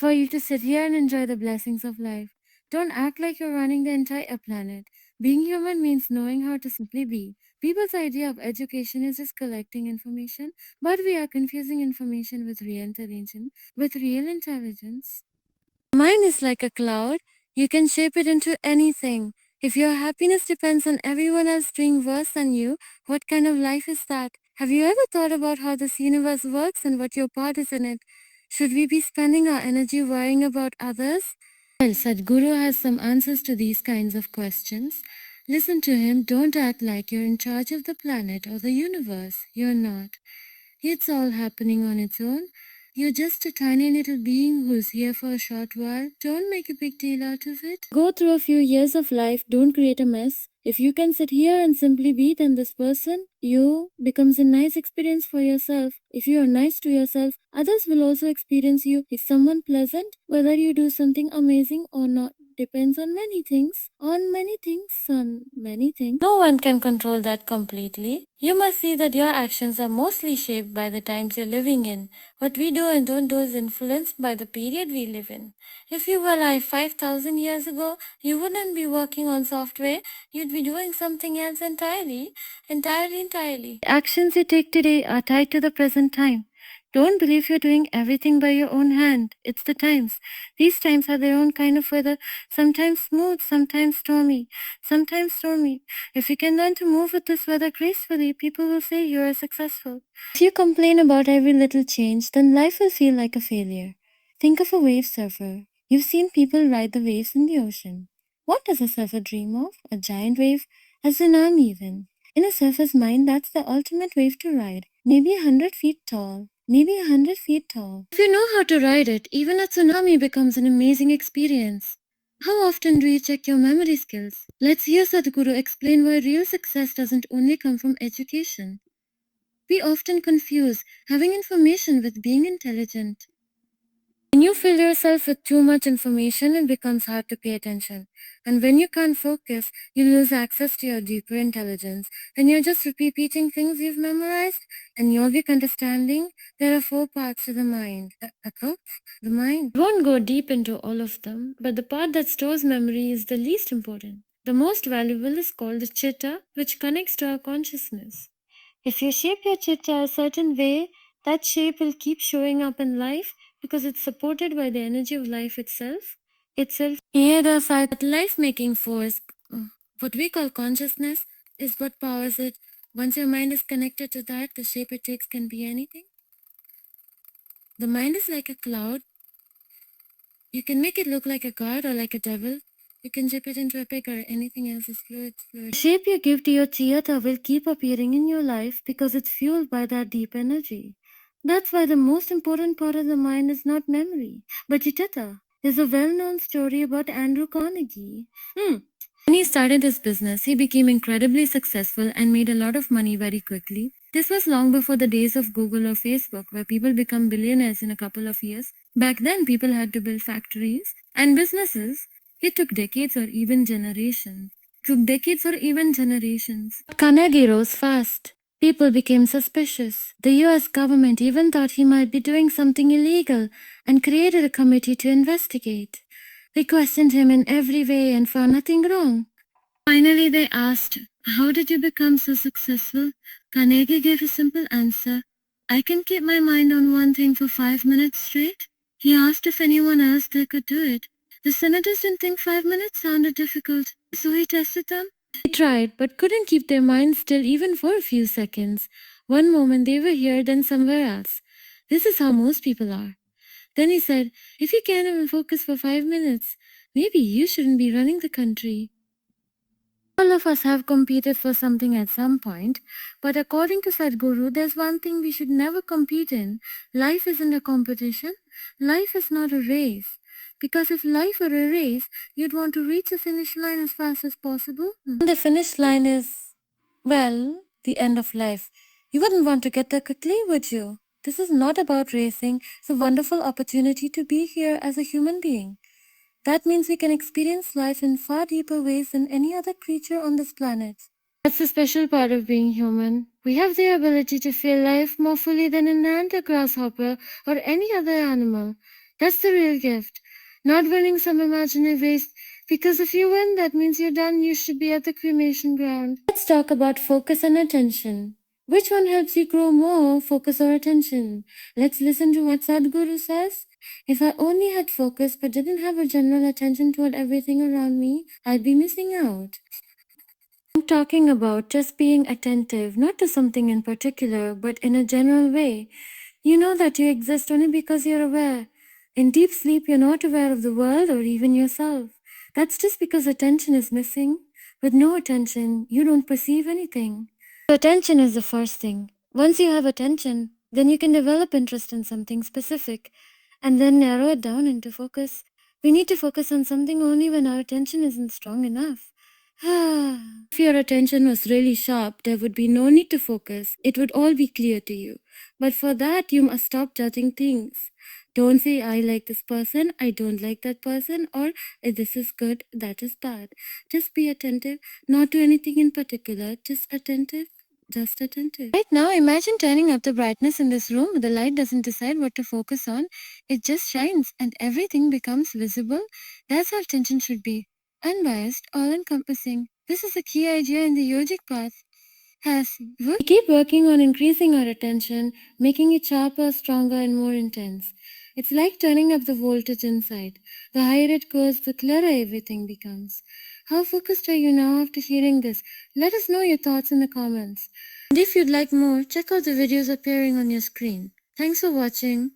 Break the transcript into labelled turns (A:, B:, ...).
A: for you to sit here and enjoy the blessings of life. Don't act like you're running the entire planet. Being human means knowing how to simply be. People's idea of education is just collecting information, but we are confusing information with real intelligence. Mind is like a cloud. You can shape it into anything. If your happiness depends on everyone else doing worse than you, what kind of life is that? Have you ever thought about how this universe works and what your part is in it? Should we be spending our energy worrying about others? Well, Sadhguru has some answers to these kinds of questions. Listen to him. Don't act like you're in charge of the planet or the universe. You're not. It's all happening on its own. You're just a tiny little being who's here for a short while. Don't make a big deal out of it. Go through a few years of life. Don't create a mess. If you can sit here and simply be then this person, you becomes a nice experience for yourself. If you are nice to yourself, others will also experience you. If someone pleasant, whether you do something amazing or not, depends on many things. On many things. No one can control that completely. You must see that your actions are mostly shaped by the times you're living in. What we do and don't do is influenced by the period we live in. If you were alive 5,000 years ago, you wouldn't be working on software. You'd be doing something else entirely. Actions you take today are tied to the present time. Don't believe you're doing everything by your own hand. It's the times. These times are their own kind of weather, sometimes smooth, sometimes stormy. If you can learn to move with this weather gracefully, people will say you are successful. If you complain about every little change, then life will feel like a failure. Think of a wave surfer. You've seen people ride the waves in the ocean. What does a surfer dream of? A giant wave? A tsunami even. In a surfer's mind, that's the ultimate wave to ride. Maybe 100 feet tall. If you know how to ride it, even a tsunami becomes an amazing experience. How often do you check your memory skills? Let's hear Sadhguru explain why real success doesn't only come from education. We often confuse having information with being intelligent. When you fill yourself with too much information, it becomes hard to pay attention. And when you can't focus, you lose access to your deeper intelligence. And you're just repeating things you've memorized and yogic understanding. There are 4 parts to the mind. The mind. I won't go deep into all of them, but the part that stores memory is the least important. The most valuable is called the chitta, which connects to our consciousness. If you shape your chitta a certain way, that shape will keep showing up in life because it's supported by the energy of life itself. The other side, that life-making force, what we call consciousness, is what powers it. Once your mind is connected to that, the shape it takes can be anything. The mind is like a cloud. You can make it look like a god or like a devil. You can shape it into a pig or anything else is fluid. The shape you give to your chitta will keep appearing in your life because it's fueled by that deep energy. That's why the most important part of the mind is not memory, but chitta. There's a well-known story about Andrew Carnegie. When he started his business, he became incredibly successful and made a lot of money very quickly. This was long before the days of Google or Facebook, where people become billionaires in a couple of years. Back then, people had to build factories and businesses. It took decades or even generations. Carnegie rose fast. People became suspicious. The US government even thought he might be doing something illegal and created a committee to investigate. They questioned him in every way and found nothing wrong. Finally, they asked, "How did you become so successful?" Carnegie gave a simple answer: "I can keep my mind on one thing for 5 minutes straight." He asked if anyone else there could do it. The senators didn't think 5 minutes sounded difficult, so he tested them. They tried, but couldn't keep their minds still even for a few seconds. One moment they were here, then somewhere else. This is how most people are. Then he said, "If you can't even focus for 5 minutes, maybe you shouldn't be running the country." All of us have competed for something at some point, but according to Sadhguru, there's one thing we should never compete in. Life isn't a competition. Life is not a race. Because if life were a race, you'd want to reach the finish line as fast as possible. And the finish line is, well, the end of life. You wouldn't want to get there quickly, would you? This is not about racing. It's a wonderful opportunity to be here as a human being. That means we can experience life in far deeper ways than any other creature on this planet. That's the special part of being human. We have the ability to feel life more fully than an ant, a grasshopper, or any other animal. That's the real gift. Not winning some imaginary race, because if you win, that means you're done. You should be at the cremation ground. Let's talk about focus and attention. Which one helps you grow more, focus or attention? Let's listen to what Sadhguru says. If I only had focus but didn't have a general attention toward everything around me, I'd be missing out. I'm talking about just being attentive, not to something in particular, but in a general way. You know that you exist only because you're aware. In deep sleep, you're not aware of the world or even yourself. That's just because attention is missing. With no attention, you don't perceive anything. So attention is the first thing. Once you have attention, then you can develop interest in something specific and then narrow it down into focus. We need to focus on something only when our attention isn't strong enough. If your attention was really sharp, there would be no need to focus. It would all be clear to you. But for that, you must stop judging things. Don't say, I like this person, I don't like that person, or this is good, that is bad. Just be attentive, not to anything in particular, just attentive. Just attentive. Right now, imagine turning up the brightness in this room. The light doesn't decide what to focus on. It just shines and everything becomes visible. That's how attention should be. Unbiased, all-encompassing. This is a key idea in the yogic path. We keep working on increasing our attention, making it sharper, stronger, and more intense. It's like turning up the voltage inside. The higher it goes, the clearer everything becomes. How focused are you now after hearing this? Let us know your thoughts in the comments. And if you'd like more, check out the videos appearing on your screen. Thanks for watching.